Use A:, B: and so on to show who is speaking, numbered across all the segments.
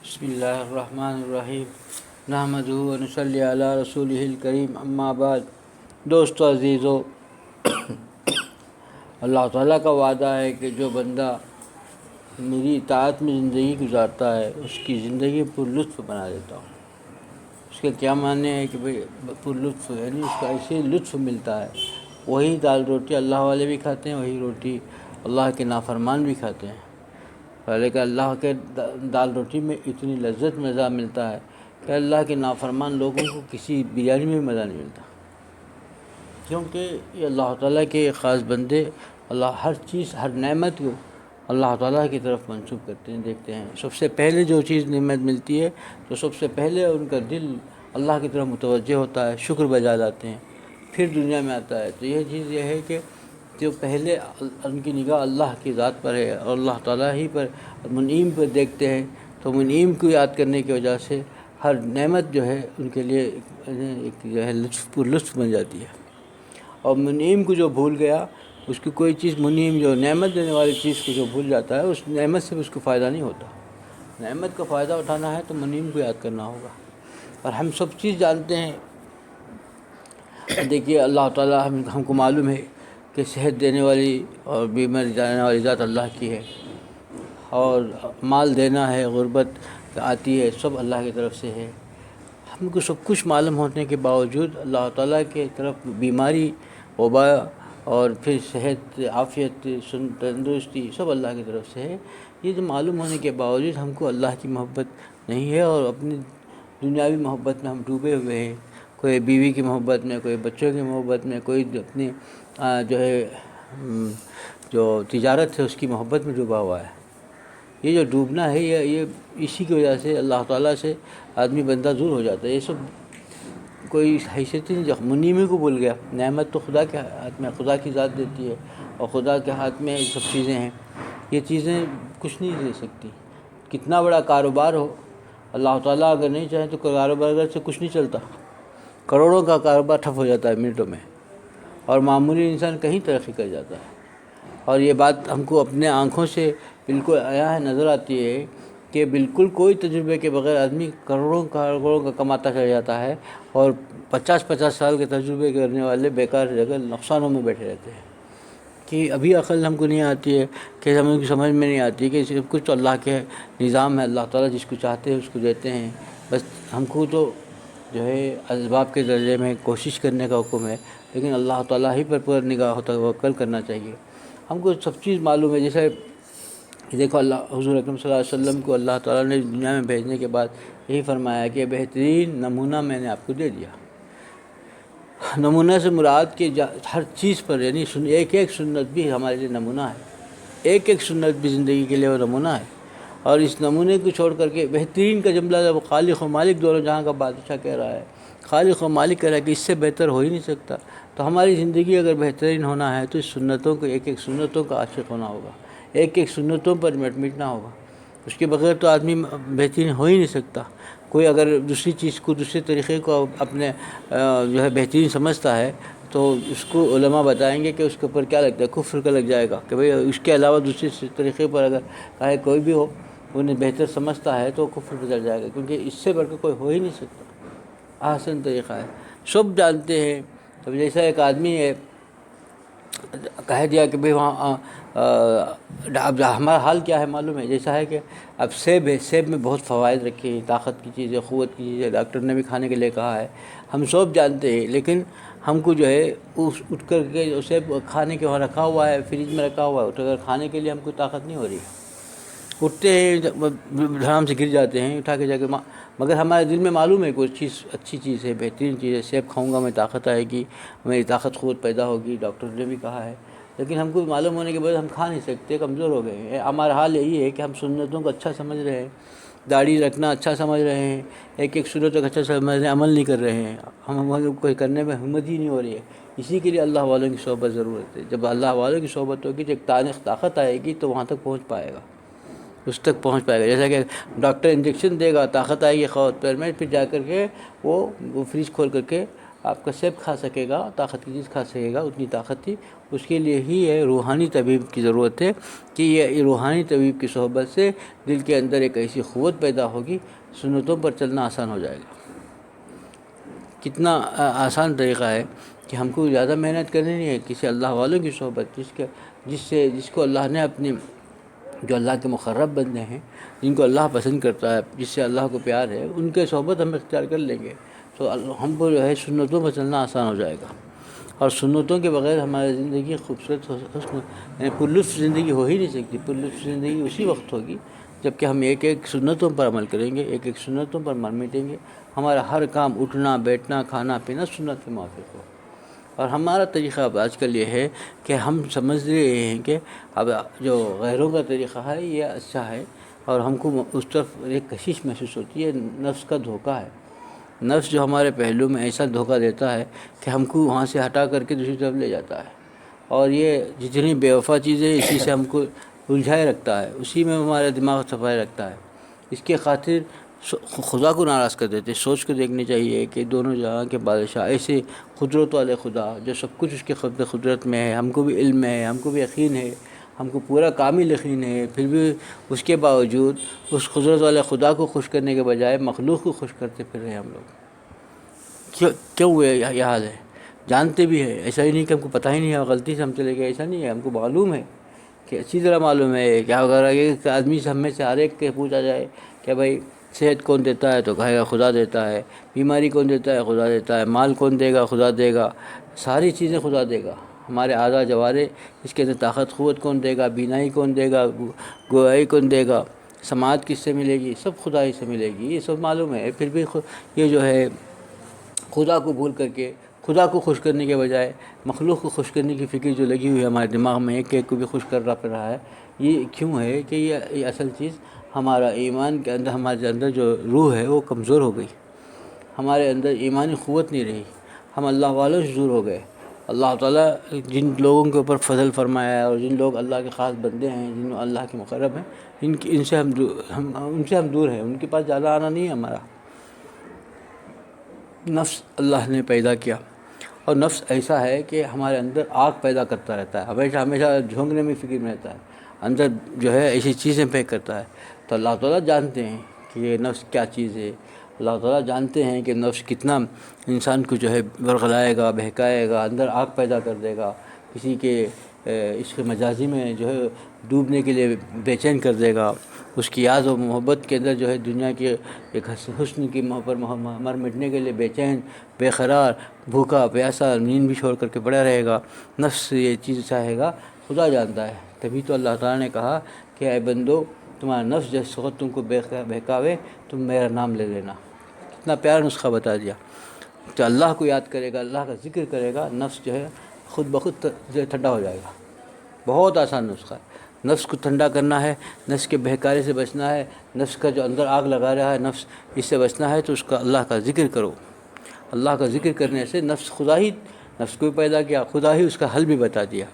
A: بسم اللہ الرحمن الرحیم نحمدہ و نصلی علی رسولہ الکریم اما بعد۔ دوستو عزیزو، اللہ تعالیٰ کا وعدہ ہے کہ جو بندہ میری اطاعت میں زندگی گزارتا ہے اس کی زندگی پر لطف بنا دیتا ہوں۔ اس کے کیا معنی ہے کہ بھئی پر لطف یعنی اس کا ایسے لطف ملتا ہے۔ وہی دال روٹی اللہ والے بھی کھاتے ہیں، وہی روٹی اللہ کے نافرمان بھی کھاتے ہیں، لیکن اللہ کے دال روٹی میں اتنی لذت مزہ ملتا ہے کہ اللہ کے نافرمان لوگوں کو کسی بریانی میں مزہ نہیں ملتا، کیونکہ یہ اللہ تعالیٰ کے خاص بندے اللہ ہر چیز ہر نعمت کو اللہ تعالیٰ کی طرف منسوب کرتے ہیں۔ دیکھتے ہیں سب سے پہلے جو چیز نعمت ملتی ہے تو سب سے پہلے ان کا دل اللہ کی طرف متوجہ ہوتا ہے، شکر بجا لاتے ہیں، پھر دنیا میں آتا ہے۔ تو یہ چیز یہ ہے کہ جو پہلے ان کی نگاہ اللہ کی ذات پر ہے اور اللہ تعالیٰ ہی پر منعیم پر دیکھتے ہیں، تو منعیم کو یاد کرنے کی وجہ سے ہر نعمت جو ہے ان کے لیے ایک جو ہے لطف بن جاتی ہے۔ اور منعیم کو جو بھول گیا اس کی کوئی چیز، منعیم جو نعمت دینے والی چیز کو جو بھول جاتا ہے اس نعمت سے اس کو فائدہ نہیں ہوتا۔ نعمت کا فائدہ اٹھانا ہے تو منعیم کو یاد کرنا ہوگا۔ اور ہم سب چیز جانتے ہیں، دیکھیے اللہ تعالیٰ ہم کو معلوم ہے کہ صحت دینے والی اور بیماری جانے والی ذات اللہ کی ہے، اور مال دینا ہے، غربت آتی ہے، سب اللہ کی طرف سے ہے۔ ہم کو سب کچھ معلوم ہونے کے باوجود اللہ تعالیٰ کے طرف بیماری، وبا اور پھر صحت، عافیت، تندرستی سب اللہ کی طرف سے ہے۔ یہ جو معلوم ہونے کے باوجود ہم کو اللہ کی محبت نہیں ہے اور اپنی دنیاوی محبت میں ہم ڈوبے ہوئے ہیں۔ کوئی بیوی کی محبت میں، کوئی بچوں کی محبت میں، کوئی اپنی جو ہے جو تجارت ہے اس کی محبت میں ڈوبا ہوا ہے۔ یہ جو ڈوبنا ہے یہ اسی کی وجہ سے اللہ تعالیٰ سے آدمی بندہ دور ہو جاتا ہے۔ یہ سب کوئی حیثیت نہیں، جب منعیم کو بھول گیا۔ نعمت تو خدا کے ہاتھ میں، خدا کی ذات دیتی ہے اور خدا کے ہاتھ میں یہ سب چیزیں ہیں۔ یہ چیزیں کچھ نہیں دے سکتی، کتنا بڑا کاروبار ہو، اللہ تعالیٰ اگر نہیں چاہے تو کاروبار سے کچھ نہیں چلتا۔ کروڑوں کا کاروبار ٹھپ ہو جاتا ہے منٹوں میں، اور معمولی انسان کہیں ترقی کر جاتا ہے۔ اور یہ بات ہم کو اپنے آنکھوں سے بالکل عیاں ہے، نظر آتی ہے کہ بالکل کوئی تجربے کے بغیر آدمی کروڑوں کا کماتا چلا جاتا ہے، اور 50 سال کے تجربے کرنے والے بیکار جگہ نقصانوں میں بیٹھے رہتے ہیں کہ ابھی عقل ہم کو نہیں آتی ہے، کہ ہمیں سمجھ میں نہیں آتی کہ سب کچھ تو اللہ کے نظام ہے، اللہ تعالیٰ جس کو چاہتے ہیں اس کو دیتے ہیں۔ بس ہم کو تو جو ہے اسباب کے درجے میں کوشش کرنے کا حکم ہے، لیکن اللہ تعالیٰ ہی پر پورا نگاہ توکل کرنا چاہیے۔ ہم کو سب چیز معلوم ہے، جیسے دیکھو حضور اکرم صلی اللہ علیہ وسلم کو اللہ تعالیٰ نے دنیا میں بھیجنے کے بعد یہی فرمایا کہ بہترین نمونہ میں نے آپ کو دے دیا۔ نمونہ سے مراد کہ ہر چیز پر، یعنی ایک ایک سنت بھی ہمارے لیے نمونہ ہے، ایک ایک سنت بھی زندگی کے لیے وہ نمونہ ہے۔ اور اس نمونے کو چھوڑ کر کے بہترین کا جملہ جب خالق و مالک دونوں جہاں کا بادشاہ کہہ رہا ہے، خالق و مالک کہہ رہا ہے کہ اس سے بہتر ہو ہی نہیں سکتا، تو ہماری زندگی اگر بہترین ہونا ہے تو اس سنتوں کو، ایک ایک سنتوں کا عاشق ہونا ہوگا، ایک ایک سنتوں پر مٹنا ہوگا۔ اس کے بغیر تو آدمی بہترین ہو ہی نہیں سکتا۔ کوئی اگر دوسری چیز کو، دوسرے طریقے کو اپنے جو ہے بہترین سمجھتا ہے تو اس کو علماء بتائیں گے کہ اس کے اوپر کیا لگتا ہے، کفر کا لگ جائے گا کہ بھئی اس کے علاوہ دوسرے طریقے پر اگر کہے کوئی بھی ہو انہیں بہتر سمجھتا ہے تو کفر پہ چڑھ جائے گا، کیونکہ اس سے بڑھ کے کوئی ہو ہی نہیں سکتا۔ آسان طریقہ ہے، سب جانتے ہیں۔ اب جیسا ایک آدمی ہے کہہ دیا کہ بھئی وہاں اب ہمارا حال کیا ہے معلوم ہے، جیسا ہے کہ اب سیب ہے، سیب میں بہت فوائد رکھے ہیں، طاقت کی چیز ہے، قوت کی چیز ہے، ڈاکٹر نے بھی کھانے کے لیے کہا ہے، ہم سب جانتے ہیں، لیکن ہم کو جو ہے اٹھ کر کے سیب کھانے کے وہاں رکھا ہوا ہے، فریج میں رکھا ہوا ہے، اٹھ کر کھانے کے لیے ہم کو طاقت نہیں ہو رہی، اٹھتے ہیں دھڑام سے گر جاتے ہیں اٹھا کے جا کے، مگر ہمارے دل میں معلوم ہے کوئی چیز اچھی چیز ہے، بہترین چیز ہے، سیب کھاؤں گا میں طاقت آئے گی، میری طاقت قوت پیدا ہوگی، ڈاکٹر نے بھی کہا ہے، لیکن ہم کو معلوم ہونے کے بعد ہم کھا نہیں سکتے، کمزور ہو گئے ہیں۔ ہمارا حال یہی ہے کہ ہم سنتوں کو اچھا سمجھ رہے ہیں، داڑھی رکھنا اچھا سمجھ رہے ہیں، ایک ایک سنت کو اچھا سمجھ رہے ہیں، عمل نہیں کر رہے ہیں، ہم کوئی کرنے میں ہمت ہی نہیں ہو رہی ہے۔ اسی کے لیے اللہ والوں کی صحبت ضرورت ہے۔ جب اللہ والوں کی صحبت ہوگی، جب طاقت آئے گی تو وہاں تک پہنچ پائے گا، اس تک پہنچ پائے گا۔ جیسا کہ ڈاکٹر انجیکشن دے گا، طاقت آئے گی خود پیر میں، پھر جا کر کے وہ فریج کھول کر کے آپ کا سیب کھا سکے گا، طاقت کی چیز کھا سکے گا، اتنی طاقت تھی. اس کے لیے ہی ہے روحانی طبیب کی ضرورت ہے کہ یہ روحانی طبیب کی صحبت سے دل کے اندر ایک ایسی قوت پیدا ہوگی، سنتوں پر چلنا آسان ہو جائے گا. کتنا آسان طریقہ ہے کہ ہم کو زیادہ محنت کرنی نہیں ہے. کسی اللہ والوں کی صحبت، جس کو اللہ نے اپنے، جو اللہ کے مقرب بندے ہیں، جن کو اللہ پسند کرتا ہے، جس سے اللہ کو پیار ہے، ان کے صحبت ہم اختیار کر لیں گے تو ہم کو جو ہے سنتوں پر چلنا آسان ہو جائے گا. اور سنتوں کے بغیر ہماری زندگی خوبصورت حسن یعنی پرلطف زندگی ہو ہی نہیں سکتی. پرلطف زندگی اسی وقت ہوگی جب کہ ہم ایک ایک سنتوں پر عمل کریں گے، ایک ایک سنتوں پر مر مٹیں گے. ہمارا ہر کام، اٹھنا بیٹھنا کھانا پینا سنت کے موافق ہو. اور ہمارا طریقہ اب آج کل یہ ہے کہ ہم سمجھ رہے ہیں کہ اب جو غیروں کا طریقہ ہے یہ اچھا ہے، اور ہم کو اس طرف ایک کشش محسوس ہوتی ہے. نفس کا دھوکہ ہے. نفس جو ہمارے پہلو میں ایسا دھوکہ دیتا ہے کہ ہم کو وہاں سے ہٹا کر کے دوسری طرف لے جاتا ہے. اور یہ جتنی بے وفا چیزیں اسی سے ہم کو الجھائے رکھتا ہے، اسی میں ہمارا دماغ صفائے رکھتا ہے. اس کے خاطر خدا کو ناراض کر دیتے. سوچ کے دیکھنی چاہیے کہ دونوں جہاں کے بادشاہ ایسے قدرت والے خدا جو سب کچھ اس کے قدرت میں ہے، ہم کو بھی علم ہے، ہم کو بھی یقین ہے، ہم کو پورا کامل یقین ہے، پھر بھی اس کے باوجود اس قدرت والے خدا کو خوش کرنے کے بجائے مخلوق کو خوش کرتے پھر رہے ہم لوگ. کیوں یہ حال ہے؟ جانتے بھی ہے، ایسا ہی نہیں کہ ہم کو پتہ ہی نہیں ہے غلطی سے ہم چلے گئے، ایسا نہیں ہے. ہم کو معلوم ہے کہ اچھی طرح معلوم ہے. کیا اگر ایک آدمی سے ہم میں سے ہر ایک کے پوچھا جائے کہ بھائی صحت کون دیتا ہے تو کہے گا خدا دیتا ہے. بیماری کون دیتا ہے؟ خدا دیتا ہے. مال کون دے گا؟ خدا دے گا. ساری چیزیں خدا دے گا. ہمارے اعضاء جوارے اس کے اندر طاقت قوت کون دے گا؟ بینائی کون دے گا؟ گویائی کون دے گا؟ سماعت کس سے ملے گی؟ سب خدا ہی سے ملے گی. یہ سب معلوم ہے. پھر بھی یہ جو ہے خدا کو بھول کر کے خدا کو خوش کرنے کے بجائے مخلوق کو خوش کرنے کی فکر جو لگی ہوئی ہے ہمارے دماغ میں، ایک ایک کو بھی خوش کر رہا ہے. یہ کیوں ہے کہ یہ اصل چیز ہمارا ایمان کے اندر، ہمارے اندر جو روح ہے وہ کمزور ہو گئی. ہمارے اندر ایمانی قوت نہیں رہی. ہم اللہ والوں سے دور ہو گئے. اللہ تعالیٰ جن لوگوں کے اوپر فضل فرمایا ہے اور جن لوگ اللہ کے خاص بندے ہیں، جن اللہ کے مقرب ہیں، ان سے ہم دور ہیں. ان کے پاس جانا آنا نہیں ہے ہمارا. نفس اللہ نے پیدا کیا، اور نفس ایسا ہے کہ ہمارے اندر آگ پیدا کرتا رہتا ہے. ہمیشہ جھونکنے میں فکر میں رہتا ہے. اندر جو ہے ایسی چیزیں پیک کرتا ہے. تو اللہ تعالیٰ جانتے ہیں کہ یہ نفس کیا چیز ہے. اللہ تعالیٰ جانتے ہیں کہ نفس کتنا انسان کو جو ہے ورغلائے گا، بہکائے گا، اندر آگ پیدا کر دے گا. کسی کے عشق مجازی میں جو ہے ڈوبنے کے لیے بے چین کر دے گا. اس کی یاد و محبت کے اندر جو ہے دنیا کے ایک حسن کی پر مر مٹنے کے لیے بے چین، بے قرار، بھوکا پیاسا، نیند بھی چھوڑ کر کے پڑا رہے گا. نفس یہ چیز چاہے گا، خدا جانتا ہے. تبھی تو اللہ تعالیٰ نے کہا کہ اے بندو، تمہارا نفس جس وقت تم کو بہکاوے تم میرا نام لے لینا. کتنا پیارا نسخہ بتا دیا. تو اللہ کو یاد کرے گا، اللہ کا ذکر کرے گا، نفس جو ہے خود بخود جو ہے ٹھنڈا ہو جائے گا. بہت آسان نسخہ ہے. نفس کو ٹھنڈا کرنا ہے، نفس کے بہکارے سے بچنا ہے، نفس کا جو اندر آگ لگا رہا ہے نفس، اس سے بچنا ہے تو اس کا اللہ کا ذکر کرو. اللہ کا ذکر کرنے سے خدا ہی نفس کو پیدا کیا، خدا ہی اس کا حل بھی بتا دیا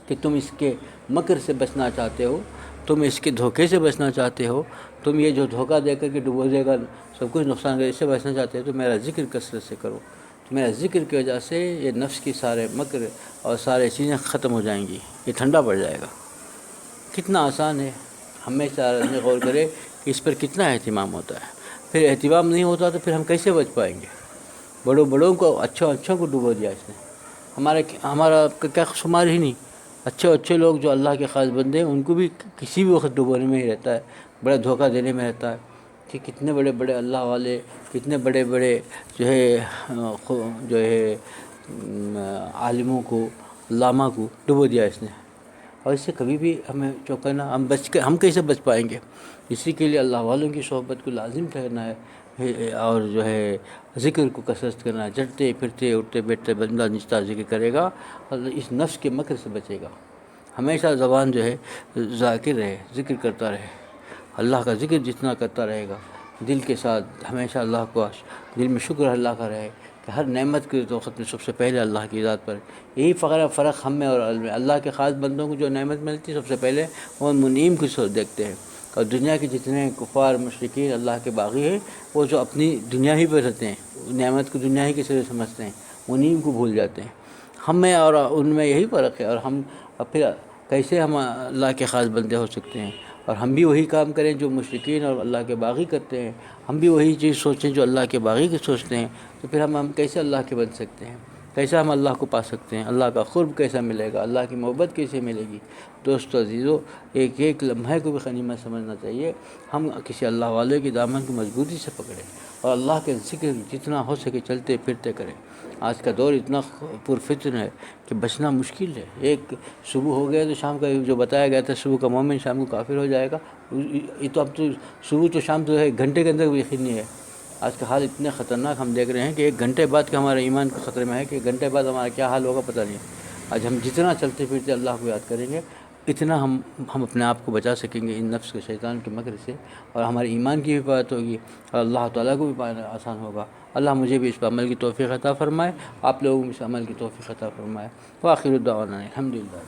A: کہ تم اس کے مکر سے بچنا چاہتے ہو، تم اس کے دھوکے سے بچنا چاہتے ہو، تم یہ جو دھوکہ دے کر کے ڈبو دے گا سب کچھ نقصان کرے، اس سے بچنا چاہتے ہو تو میرا ذکر کثرت سے کرو. تو میرا ذکر کی وجہ سے یہ نفس کی سارے مکر اور سارے چیزیں ختم ہو جائیں گی، یہ ٹھنڈا پڑ جائے گا. کتنا آسان ہے. ہمیشہ آدمی غور کرے کہ اس پر کتنا اہتمام ہوتا ہے. پھر اہتمام نہیں ہوتا تو پھر ہم کیسے بچ پائیں گے؟ بڑوں کو اچھوں کو ڈبو دیا اس نے. ہمارا کیا شمار ہی نہیں. اچھے لوگ جو اللہ کے خاص بندے ہیں ان کو بھی کسی بھی وقت ڈبونے میں ہی رہتا ہے، بڑا دھوکہ دینے میں رہتا ہے. کہ کتنے بڑے اللہ والے، کتنے بڑے جو ہے عالموں کو، علامہ کو ڈبو دیا اس نے. اور اس سے کبھی بھی ہمیں چوکنا، ہم کیسے بچ پائیں گے؟ اسی کے لیے اللہ والوں کی صحبت کو لازم ٹھہرنا ہے، اور جو ہے ذکر کو کثرت کرنا ہے. چلتے پھرتے اٹھتے بیٹھتے بندہ نچتا ذکر کرے گا اور اس نفس کے مکر سے بچے گا. ہمیشہ زبان جو ہے ذاکر رہے، ذکر کرتا رہے. اللہ کا ذکر جتنا کرتا رہے گا دل کے ساتھ، ہمیشہ اللہ کو دل میں شکر اللہ کا رہے کہ ہر نعمت کے وقت میں سب سے پہلے اللہ کی ذات پر. یہی فرق ہم میں اور اللہ کے خاص بندوں کو جو نعمت ملتی ہے سب سے پہلے وہ منعیم کو دیکھتے ہیں. اور دنیا کے جتنے کفار مشرکین اللہ کے باغی ہیں وہ جو اپنی دنیا ہی پہ رہتے ہیں، نعمت کو دنیا ہی کے سرے سمجھتے ہیں، انہیں کو بھول جاتے ہیں۔ ہم میں اور ان میں یہی فرق ہے، اور ہم اب پھر کیسے ہم اللہ کے خاص بندے ہو سکتے ہیں؟ اور ہم بھی وہی کام کریں جو مشرکین اور اللہ کے باغی کرتے ہیں، ہم بھی وہی چیز سوچیں جو اللہ کے باغی کے سوچتے ہیں، تو پھر ہم کیسے اللہ کے بن سکتے ہیں؟ کیسا ہم اللہ کو پا سکتے ہیں؟ اللہ کا قرب کیسا ملے گا؟ اللہ کی محبت کیسے ملے گی؟ دوستو عزیزو، ایک ایک لمحے کو بھی غنیمت سمجھنا چاہیے۔ ہم کسی اللہ والے کی دامن کو مضبوطی سے پکڑیں اور اللہ کے ذکر جتنا ہو سکے چلتے پھرتے کریں۔ آج کا دور اتنا پرفتن ہے کہ بچنا مشکل ہے۔ ایک صبح ہو گیا تو شام کا جو بتایا گیا تھا صبح کا مومن شام کو کافر ہو جائے گا، یہ تو اب تو صبح تو شام تو ہے، ایک گھنٹے کے اندر بھی یقین نہیں ہے۔ آج کا حال اتنے خطرناک ہم دیکھ رہے ہیں کہ ایک گھنٹے بعد کا ہمارا ایمان کا خطرے میں ہے کہ ایک گھنٹے بعد ہمارا کیا حال ہوگا پتہ نہیں۔ آج ہم جتنا چلتے پھرتے اللہ کو یاد کریں گے، اتنا ہم اپنے آپ کو بچا سکیں گے ان نفس کے شیطان کے مکر سے، اور ہمارے ایمان کی حفاظت ہوگی، اور اللہ تعالیٰ کو بھی پانا آسان ہوگا۔ اللہ مجھے بھی اس پر عمل کی توفیق عطا فرمائے، آپ لوگوں کو اس عمل کی توفیق عطا فرمائے۔ وآخر دعوانا الحمدللہ۔